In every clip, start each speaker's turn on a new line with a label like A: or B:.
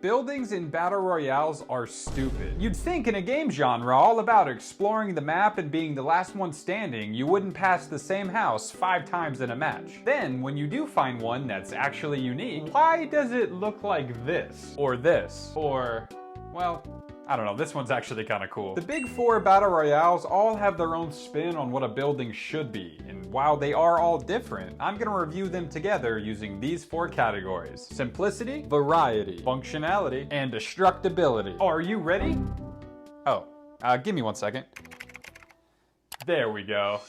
A: Buildings in battle royales are stupid. You'd think in a game genre all about exploring the map and being the last one standing, you wouldn't pass the same house 5 times in a match. Then, when you do find one that's actually unique, why does it look like this? Or this? Or, well, I don't know, this one's actually kind of cool. The big 4 battle royales all have their own spin on what a building should be, and while they are all different, I'm gonna review them together using these 4 categories: simplicity, variety, functionality, and destructibility. Are you ready? Oh, give me 1 second. There we go.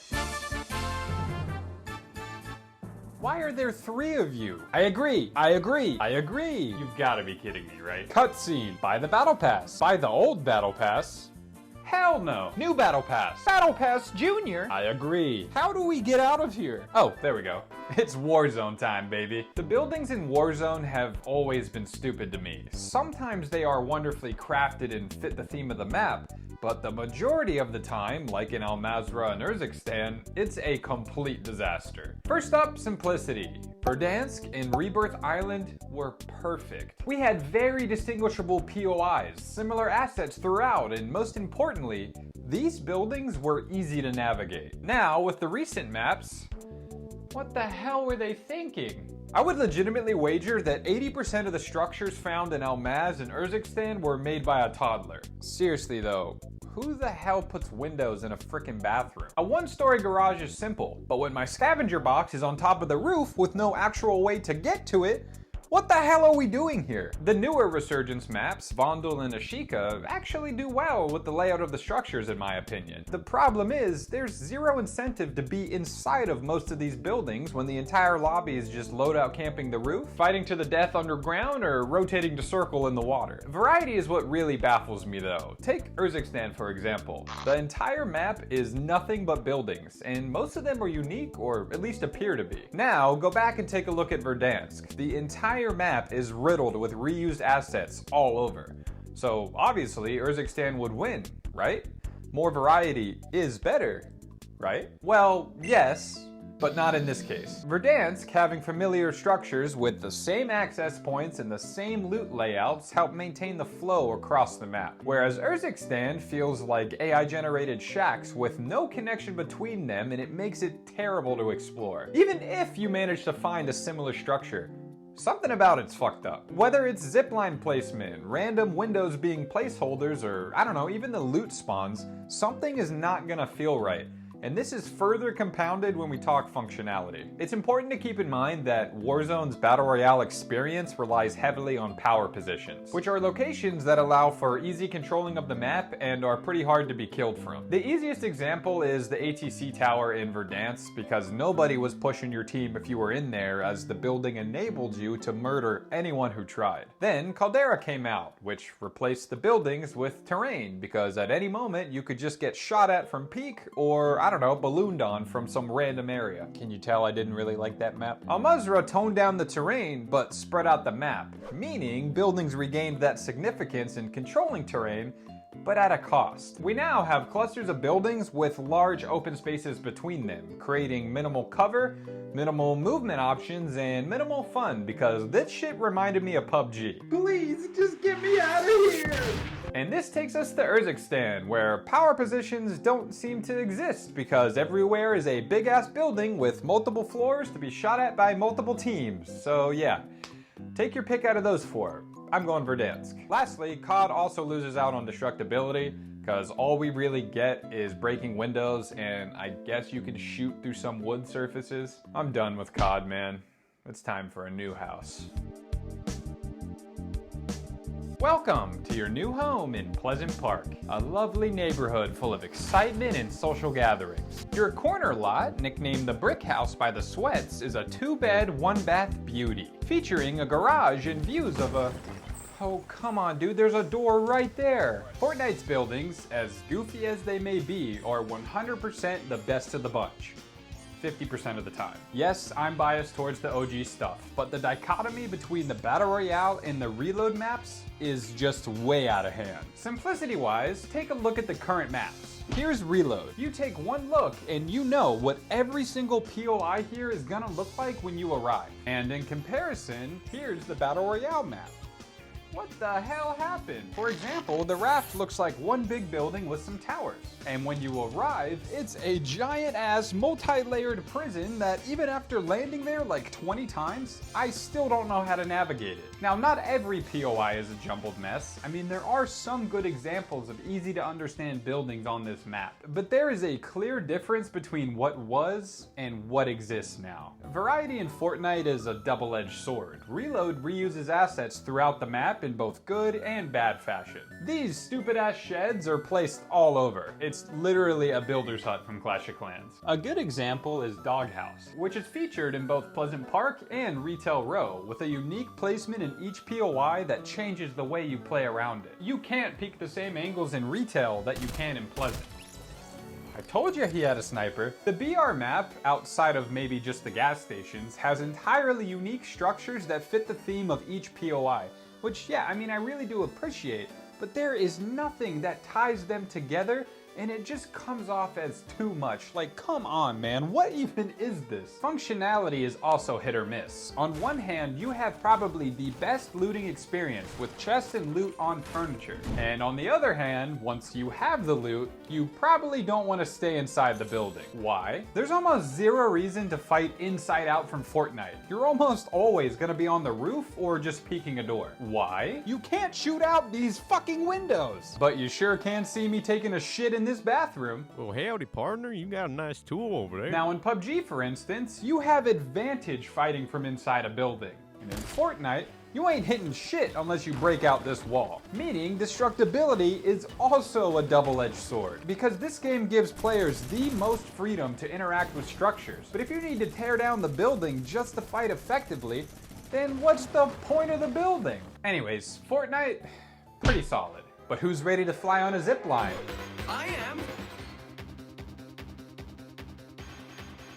A: Why are there 3 of you? I agree. You've gotta be kidding me, right? Cutscene. Buy the battle pass. Buy the old battle pass. Hell no. New battle pass. Battle pass junior. I agree. How do we get out of here? Oh, there we go. It's Warzone time, baby. The buildings in Warzone have always been stupid to me. Sometimes they are wonderfully crafted and fit the theme of the map, but the majority of the time, like in Al Mazrah and Urzikstan, it's a complete disaster. First up, simplicity. Verdansk and Rebirth Island were perfect. We had very distinguishable POIs, similar assets throughout, and most importantly, these buildings were easy to navigate. Now, with the recent maps, what the hell were they thinking? I would legitimately wager that 80% of the structures found in Al Maz and Urzikstan were made by a toddler. Seriously though, who the hell puts windows in a frickin' bathroom? A 1-story garage is simple, but when my scavenger box is on top of the roof with no actual way to get to it, what the hell are we doing here? The newer Resurgence maps, Vondel and Ashika, actually do well with the layout of the structures in my opinion. The problem is, there's zero incentive to be inside of most of these buildings when the entire lobby is just loadout camping the roof, fighting to the death underground, or rotating to circle in the water. Variety is what really baffles me though. Take Urzikstan for example. The entire map is nothing but buildings, and most of them are unique, or at least appear to be. Now, go back and take a look at Verdansk. The entire map is riddled with reused assets all over. So obviously Urzikstan would win, right? More variety is better, right? Well, yes, but not in this case. Verdansk, having familiar structures with the same access points and the same loot layouts, help maintain the flow across the map. Whereas Urzikstan feels like AI-generated shacks with no connection between them, and it makes it terrible to explore. Even if you manage to find a similar structure, something about it's fucked up. Whether it's zipline placement, random windows being placeholders, or I don't know, even the loot spawns, something is not gonna feel right. And this is further compounded when we talk functionality. It's important to keep in mind that Warzone's Battle Royale experience relies heavily on power positions, which are locations that allow for easy controlling of the map and are pretty hard to be killed from. The easiest example is the ATC tower in Verdansk, because nobody was pushing your team if you were in there, as the building enabled you to murder anyone who tried. Then Caldera came out, which replaced the buildings with terrain, because at any moment you could just get shot at from peak, or I don't know, ballooned on from some random area. Can you tell I didn't really like that map? Al Mazrah toned down the terrain, but spread out the map, meaning buildings regained that significance in controlling terrain, but at a cost. We now have clusters of buildings with large open spaces between them, creating minimal cover, minimal movement options, and minimal fun, because this shit reminded me of PUBG. Please, just get me out of here! And this takes us to Urzikstan, where power positions don't seem to exist because everywhere is a big ass building with multiple floors to be shot at by multiple teams. So yeah, take your pick out of those 4. I'm going Verdansk. Lastly, COD also loses out on destructibility, because all we really get is breaking windows, and I guess you can shoot through some wood surfaces. I'm done with COD, man. It's time for a new house. Welcome to your new home in Pleasant Park, a lovely neighborhood full of excitement and social gatherings. Your corner lot, nicknamed the Brick House by the Sweats, is a 2-bed, 1-bath beauty, featuring a garage and views of a... Oh, come on, dude, there's a door right there. Fortnite's buildings, as goofy as they may be, are 100% the best of the bunch. 50% of the time. Yes, I'm biased towards the OG stuff, but the dichotomy between the Battle Royale and the Reload maps is just way out of hand. Simplicity-wise, take a look at the current maps. Here's Reload. You take one look and you know what every single POI here is gonna look like when you arrive. And in comparison, here's the Battle Royale map. What the hell happened? For example, the raft looks like one big building with some towers. And when you arrive, it's a giant-ass, multi-layered prison that even after landing there like 20 times, I still don't know how to navigate it. Now, not every POI is a jumbled mess. I mean, there are some good examples of easy-to-understand buildings on this map. But there is a clear difference between what was and what exists now. Variety in Fortnite is a double-edged sword. Reload reuses assets throughout the map in both good and bad fashion. These stupid-ass sheds are placed all over. It's literally a builder's hut from Clash of Clans. A good example is Doghouse, which is featured in both Pleasant Park and Retail Row, with a unique placement in each POI that changes the way you play around it. You can't peek the same angles in Retail that you can in Pleasant. I told you he had a sniper. The BR map, outside of maybe just the gas stations, has entirely unique structures that fit the theme of each POI, which, yeah, I mean, I really do appreciate, but there is nothing that ties them together, and it just comes off as too much. Like, come on, man, what even is this? Functionality is also hit or miss. On one hand, you have probably the best looting experience with chests and loot on furniture. And on the other hand, once you have the loot, you probably don't want to stay inside the building. Why? There's almost zero reason to fight inside out from Fortnite. You're almost always gonna be on the roof or just peeking a door. Why? You can't shoot out these fucking windows. But you sure can see me taking a shit in this bathroom.
B: Well, howdy, partner. You got a nice tool over there.
A: Now, in PUBG, for instance, you have advantage fighting from inside a building. And in Fortnite, you ain't hitting shit unless you break out this wall. Meaning, destructibility is also a double-edged sword, because this game gives players the most freedom to interact with structures. But if you need to tear down the building just to fight effectively, then what's the point of the building? Anyways, Fortnite, pretty solid. But who's ready to fly on a zip line?
C: I am.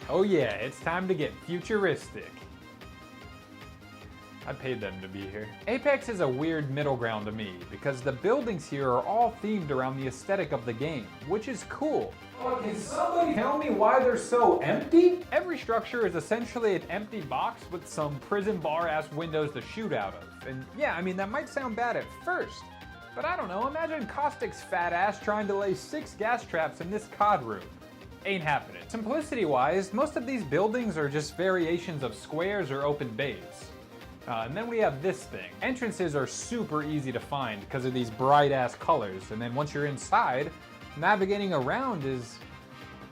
A: Oh yeah, it's time to get futuristic. I paid them to be here. Apex is a weird middle ground to me, because the buildings here are all themed around the aesthetic of the game, which is cool. Oh, can somebody tell me why they're so empty? Every structure is essentially an empty box with some prison bar-ass windows to shoot out of. And yeah, I mean, that might sound bad at first, but I don't know, imagine Caustic's fat ass trying to lay 6 gas traps in this COD room. Ain't happening. Simplicity-wise, most of these buildings are just variations of squares or open bays. And then we have this thing. Entrances are super easy to find because of these bright-ass colors, and then once you're inside, navigating around is...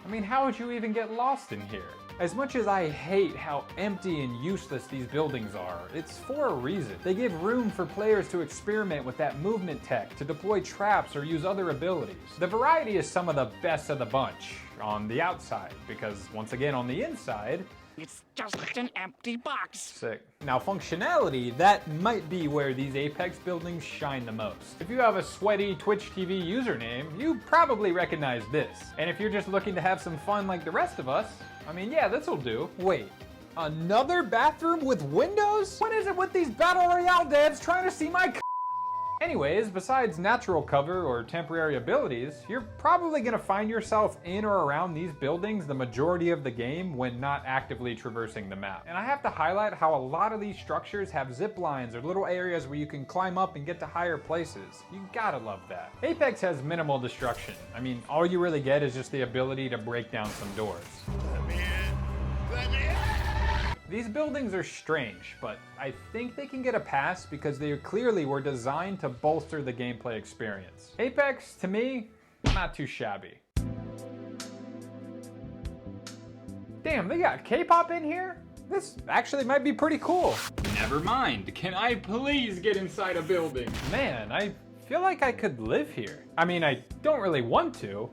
A: I mean, how would you even get lost in here? As much as I hate how empty and useless these buildings are, it's for a reason. They give room for players to experiment with that movement tech, to deploy traps or use other abilities. The variety is some of the best of the bunch on the outside, because once again on the inside,
C: It's just an empty box.
A: sick. Now functionality, that might be where these Apex buildings shine the most. If you have a sweaty Twitch TV username, you probably recognize this. And if you're just looking to have some fun like the rest of us, I mean, yeah, this'll do. Wait, another bathroom with windows? What is it with these Battle Royale devs trying to see my Anyways, besides natural cover or temporary abilities, you're probably gonna find yourself in or around these buildings the majority of the game when not actively traversing the map. And I have to highlight how a lot of these structures have zip lines or little areas where you can climb up and get to higher places. You gotta love that. Apex has minimal destruction. I mean, all you really get is just the ability to break down some doors.
C: Let me in. Let me in.
A: These buildings are strange, but I think they can get a pass because they clearly were designed to bolster the gameplay experience. Apex, to me, not too shabby. Damn, they got K-pop in here? This actually might be pretty cool. Never mind, can I please get inside a building? Man, I feel like I could live here. I mean, I don't really want to,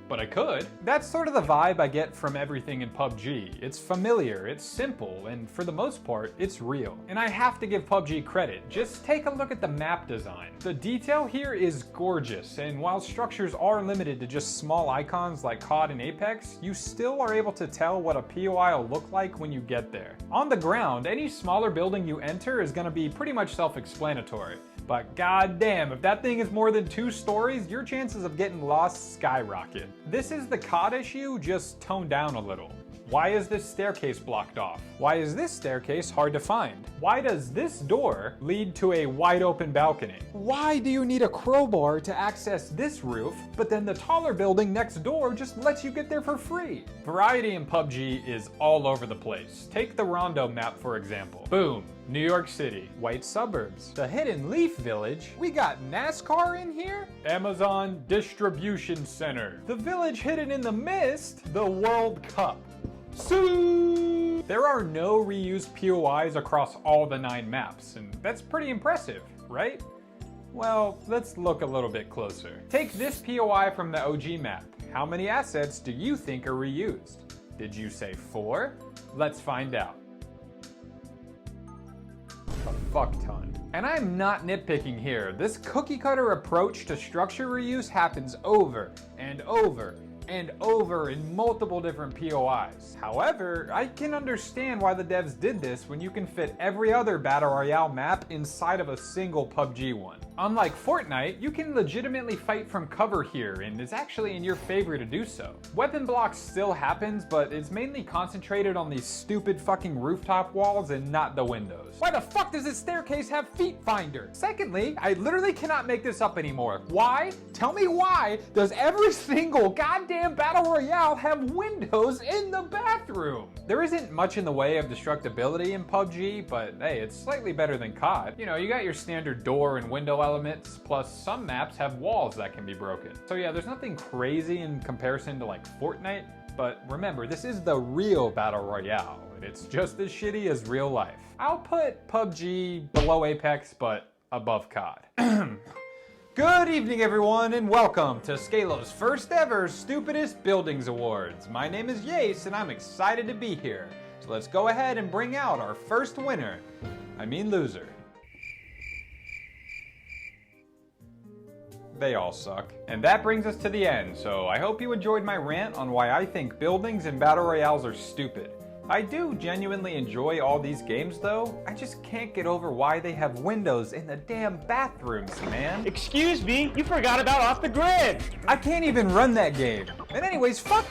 A: but I could. That's sort of the vibe I get from everything in PUBG. It's familiar, it's simple, and for the most part, it's real. And I have to give PUBG credit. Just take a look at the map design. The detail here is gorgeous, and while structures are limited to just small icons like COD and Apex, you still are able to tell what a POI will look like when you get there. On the ground, any smaller building you enter is gonna be pretty much self-explanatory. But goddamn, if that thing is more than 2 stories, your chances of getting lost skyrocket. This is the COD issue, just toned down a little. Why is this staircase blocked off? Why is this staircase hard to find? Why does this door lead to a wide open balcony? Why do you need a crowbar to access this roof, but then the taller building next door just lets you get there for free? Variety in PUBG is all over the place. Take the Rondo map for example. Boom, New York City, white suburbs, the Hidden Leaf Village. We got NASCAR in here? Amazon Distribution Center. The village hidden in the mist? The World Cup. So there are no reused POIs across all the 9 maps, and that's pretty impressive, right? Well, let's look a little bit closer. Take this POI from the OG map. How many assets do you think are reused? Did you say 4? Let's find out. A fuck ton. And I'm not nitpicking here. This cookie cutter approach to structure reuse happens over and over and over in multiple different POIs. However, I can understand why the devs did this when you can fit every other Battle Royale map inside of a single PUBG one. Unlike Fortnite, you can legitimately fight from cover here, and it's actually in your favor to do so. Weapon blocks still happens, but it's mainly concentrated on these stupid fucking rooftop walls and not the windows. Why the fuck does this staircase have feet finder? Secondly, I literally cannot make this up anymore. Why? Tell me why does every single goddamn Battle Royale have windows in the bathroom? There isn't much in the way of destructibility in PUBG, but hey, it's slightly better than COD. You know, you got your standard door and window elements, plus some maps have walls that can be broken. So yeah, there's nothing crazy in comparison to like Fortnite, but remember, this is the real Battle Royale, and it's just as shitty as real life. I'll put PUBG below Apex, but above COD. Good evening everyone, and welcome to Skalo's first ever Stupidest Buildings Awards. My name is Yace, and I'm excited to be here. So let's go ahead and bring out our first winner. I mean loser. They all suck. And that brings us to the end, so I hope you enjoyed my rant on why I think buildings and battle royales are stupid. I do genuinely enjoy all these games though, I just can't get over why they have windows in the damn bathrooms, man.
D: Excuse me, you forgot about Off the Grid!
A: I can't even run that game. And anyways, fuck